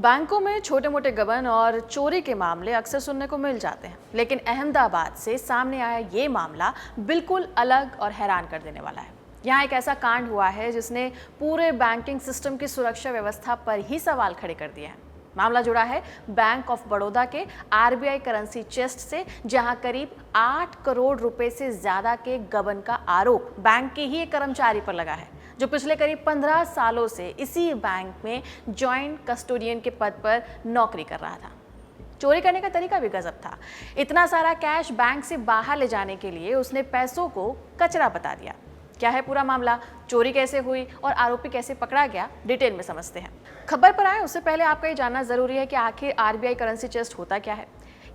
बैंकों में छोटे मोटे गबन और चोरी के मामले अक्सर सुनने को मिल जाते हैं, लेकिन अहमदाबाद से सामने आया ये मामला बिल्कुल अलग और हैरान कर देने वाला है। यहाँ एक ऐसा कांड हुआ है जिसने पूरे बैंकिंग सिस्टम की सुरक्षा व्यवस्था पर ही सवाल खड़े कर दिए हैं। मामला जुड़ा है बैंक ऑफ बड़ौदा के आरबीआई करेंसी चेस्ट से, जहां करीब 8 करोड़ रुपए से ज्यादा के गबन का आरोप बैंक के ही एक कर्मचारी पर लगा है, जो पिछले करीब 15 सालों से इसी बैंक में जॉइंट कस्टोडियन के पद पर नौकरी कर रहा था। चोरी करने का तरीका भी गजब था। इतना सारा कैश बैंक से बाहर ले जाने के लिए उसने पैसों को कचरा बता दिया। क्या है पूरा मामला, चोरी कैसे हुई और आरोपी कैसे पकड़ा गया, डिटेल में समझते हैं। खबर पर आए उससे पहले आपका ये जानना जरूरी है कि आखिर आरबीआई करेंसी चेस्ट होता क्या है।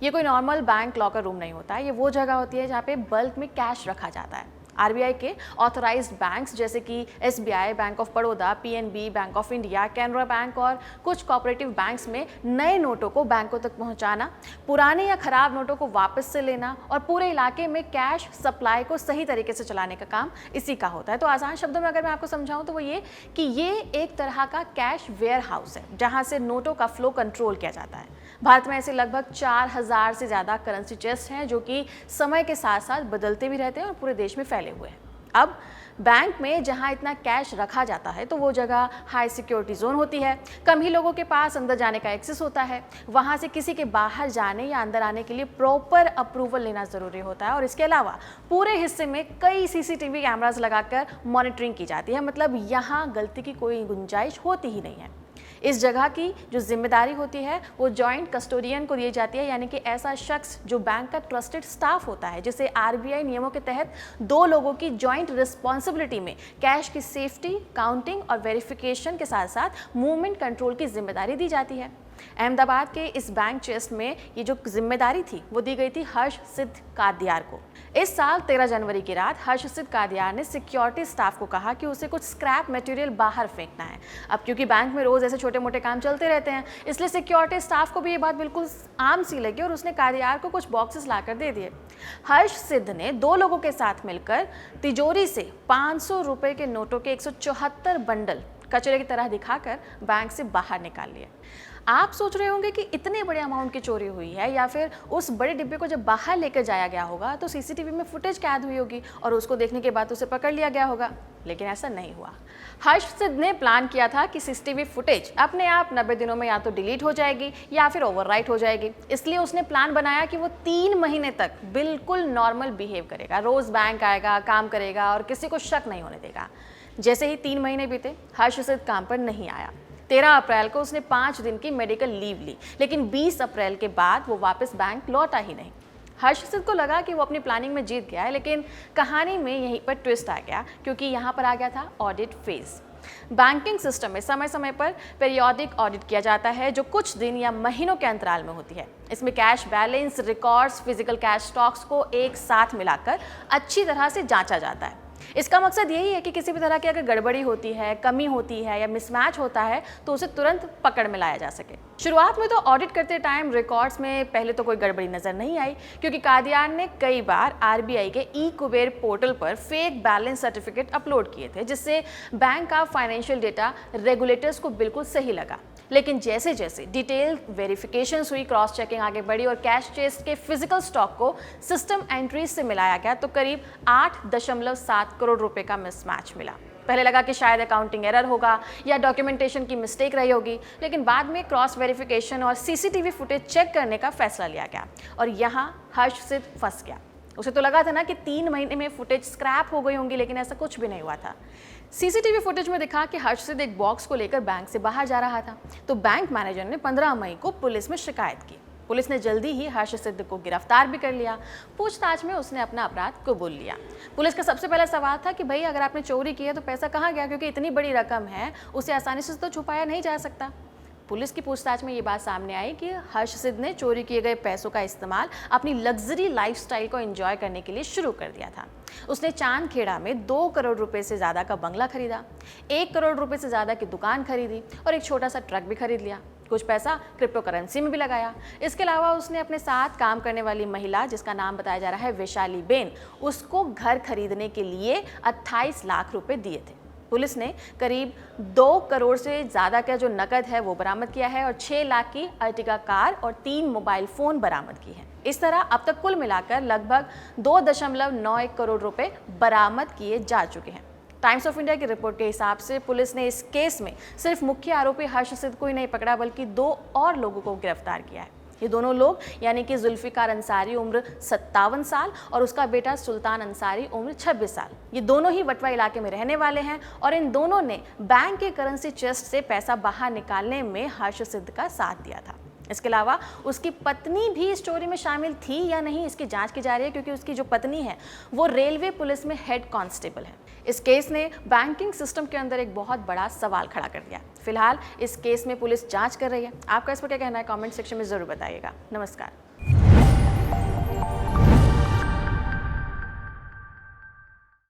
ये कोई नॉर्मल बैंक लॉकर रूम नहीं होता है। ये वो जगह होती है जहाँ पे बल्क में कैश रखा जाता है। आरबीआई के ऑथराइज्ड बैंक्स जैसे कि SBI, bank of Baroda, PNB, bank of India, Canara bank और कुछ कोऑपरेटिव बैंक्स में नए नोटों को बैंकों तक पहुंचाना, पुराने या खराब नोटों को वापस से लेना और पूरे इलाके में कैश सप्लाई को सही तरीके से चलाने का काम इसी का होता है। तो आसान शब्दों में अगर मैं आपको समझाऊं तो वो ये कि ये एक तरह का कैश वेयर हाउस है जहां से नोटों का फ्लो कंट्रोल किया जाता है। भारत में ऐसे लगभग 4000 से ज़्यादा करेंसी चेस्ट हैं जो कि समय के साथ साथ बदलते भी रहते हैं और पूरे देश में फैले हुए हैं। अब बैंक में जहां इतना कैश रखा जाता है तो वो जगह हाई सिक्योरिटी जोन होती है। कम ही लोगों के पास अंदर जाने का एक्सेस होता है। वहां से किसी के बाहर जाने या अंदर आने के लिए प्रॉपर अप्रूवल लेना ज़रूरी होता है और इसके अलावा पूरे हिस्से में कई सीसीटीवी कैमरास लगाकर मॉनिटरिंग की जाती है। मतलब यहाँ गलती की कोई गुंजाइश होती ही नहीं है। इस जगह की जो जिम्मेदारी होती है वो जॉइंट कस्टोडियन को दी जाती है, यानी कि ऐसा शख्स जो बैंक का ट्रस्टेड स्टाफ होता है, जिसे आरबीआई नियमों के तहत 2 लोगों की जॉइंट रिस्पॉन्सिबिलिटी में कैश की सेफ्टी, काउंटिंग और वेरिफिकेशन के साथ साथ मूवमेंट कंट्रोल की जिम्मेदारी दी जाती है। अहमदाबाद के इस बैंक चेस्ट में ये जो जिम्मेदारी थी वो दी गई थी हर्षसिद्ध कादियार को। इस साल 13 जनवरी की रात हर्षसिद्ध कादियार ने सिक्योरिटी स्टाफ को कहा कि उसे कुछ स्क्रैप मटेरियल बाहर फेंकना है। अब क्योंकि बैंक में रोज ऐसे छोटे मोटे काम चलते रहते हैं, इसलिए सिक्योरिटी स्टाफ को भी ये बात बिल्कुल आम सी लगी और उसने कादियार को कुछ बॉक्सेस लाकर दे दिए। हर्षसिद्ध ने 2 लोगों के साथ मिलकर तिजोरी से 500 रुपए के नोटों के 174 बंडल कचरे की तरह दिखाकर बैंक से बाहर निकाल लिए। आप सोच रहे होंगे कि इतने बड़े अमाउंट की चोरी हुई है या फिर उस बड़े डिब्बे को जब बाहर लेकर जाया गया होगा तो सीसीटीवी में फुटेज कैद हुई होगी और उसको देखने के बाद उसे पकड़ लिया गया होगा, लेकिन ऐसा नहीं हुआ। हर्षसिद्ध ने प्लान किया था कि सीसीटीवी फुटेज अपने आप 90 दिनों में या तो डिलीट हो जाएगी या फिर ओवरराइट हो जाएगी। इसलिए उसने प्लान बनाया कि वो 3 महीने तक बिल्कुल नॉर्मल बिहेव करेगा, रोज बैंक आएगा, काम करेगा और किसी को शक नहीं होने देगा। जैसे ही 3 महीने बीते, हर्षसिद्ध काम पर नहीं आया। 13 अप्रैल को उसने 5 दिन की मेडिकल लीव ली, लेकिन 20 अप्रैल के बाद वो वापस बैंक लौटा ही नहीं। हर्षसिद्ध को लगा कि वो अपनी प्लानिंग में जीत गया है, लेकिन कहानी में यहीं पर ट्विस्ट आ गया, क्योंकि यहाँ पर आ गया था ऑडिट फेज। बैंकिंग सिस्टम में समय समय पर पीरियोडिक ऑडिट किया जाता है, जो कुछ दिन या महीनों के अंतराल में होती है। इसमें cash balance, records, physical cash stocks को एक साथ मिलाकर अच्छी तरह से जांचा जाता है। इसका मकसद यही है कि किसी भी तरह की अगर गड़बड़ी होती है, कमी होती है या मिसमैच होता है तो उसे तुरंत पकड़ में लाया जा सके। शुरुआत में तो ऑडिट करते टाइम रिकॉर्ड्स में पहले तो कोई गड़बड़ी नजर नहीं आई, क्योंकि कादियार ने कई बार आरबीआई के ई कुबेर पोर्टल पर फेक बैलेंस सर्टिफिकेट अपलोड किए थे, जिससे बैंक का फाइनेंशियल डेटा रेगुलेटर्स को बिल्कुल सही लगा। लेकिन जैसे जैसे डिटेल वेरिफिकेशन हुई, क्रॉस चेकिंग आगे बढ़ी और कैश चेस्ट के फिजिकल स्टॉक को सिस्टम एंट्रीज से मिलाया गया तो करीब 8.7 करोड़ रुपए का मिसमैच मिला। पहले लगा कि शायद अकाउंटिंग एरर होगा या डॉक्यूमेंटेशन की मिस्टेक रही होगी, लेकिन बाद में क्रॉस वेरिफिकेशन और सीसीटीवी फुटेज चेक करने का फैसला लिया गया और यहाँ हर्षसिद्ध फंस गया। उसे तो लगा था ना कि 3 महीने में फुटेज स्क्रैप हो गई होंगी, लेकिन ऐसा कुछ भी नहीं हुआ था। सीसीटीवी फुटेज में दिखा कि हर्षसिद्ध एक बॉक्स को लेकर बैंक से बाहर जा रहा था, तो बैंक मैनेजर ने 15 मई को पुलिस में शिकायत की। पुलिस ने जल्दी ही हर्षसिद्ध को गिरफ्तार भी कर लिया। पूछताछ में उसने अपना अपराध कबूल लिया। पुलिस का सबसे पहला सवाल था कि भाई अगर आपने चोरी की है तो पैसा कहाँ गया, क्योंकि इतनी बड़ी रकम है, उसे आसानी से तो छुपाया नहीं जा सकता। पुलिस की पूछताछ में ये बात सामने आई कि हर्षसिद्ध ने चोरी किए गए पैसों का इस्तेमाल अपनी लग्जरी लाइफस्टाइल को एंजॉय करने के लिए शुरू कर दिया था। उसने चांदखेड़ा में 2 करोड़ रुपए से ज़्यादा का बंगला खरीदा, 1 करोड़ रुपए से ज़्यादा की दुकान खरीदी और एक छोटा सा ट्रक भी खरीद लिया। कुछ पैसा क्रिप्टो करेंसी में भी लगाया। इसके अलावा उसने अपने साथ काम करने वाली महिला, जिसका नाम बताया जा रहा है वैशाली बेन, उसको घर खरीदने के लिए 28 लाख रुपए दिए थे। पुलिस ने करीब 2 करोड़ से ज़्यादा का जो नकद है वो बरामद किया है और 6 लाख की अर्टिगा कार और 3 मोबाइल फ़ोन बरामद की है। इस तरह अब तक कुल मिलाकर लगभग 2.91 करोड़ रुपए बरामद किए जा चुके हैं। टाइम्स ऑफ इंडिया की रिपोर्ट के हिसाब से पुलिस ने इस केस में सिर्फ मुख्य आरोपी हर्ष सिद्ध को ही नहीं पकड़ा बल्कि 2 और लोगों को गिरफ्तार किया है। ये दोनों लोग यानी कि जुल्फिकार अंसारी उम्र 57 साल और उसका बेटा सुल्तान अंसारी उम्र 26 साल, ये दोनों ही वटवा इलाके में रहने वाले हैं और इन दोनों ने बैंक के करेंसी चेस्ट से पैसा बाहर निकालने में हर्ष सिद्ध का साथ दिया था। इसके अलावा उसकी पत्नी भी इस चोरी में शामिल थी या नहीं, इसकी जांच की जा रही है, क्योंकि उसकी जो पत्नी है वो रेलवे पुलिस में हेड कांस्टेबल है। इस केस ने बैंकिंग सिस्टम के अंदर एक बहुत बड़ा सवाल खड़ा कर दिया। फिलहाल इस केस में पुलिस जांच कर रही है। आपका इस पर क्या कहना है, कमेंट सेक्शन में जरूर बताइएगा। नमस्कार।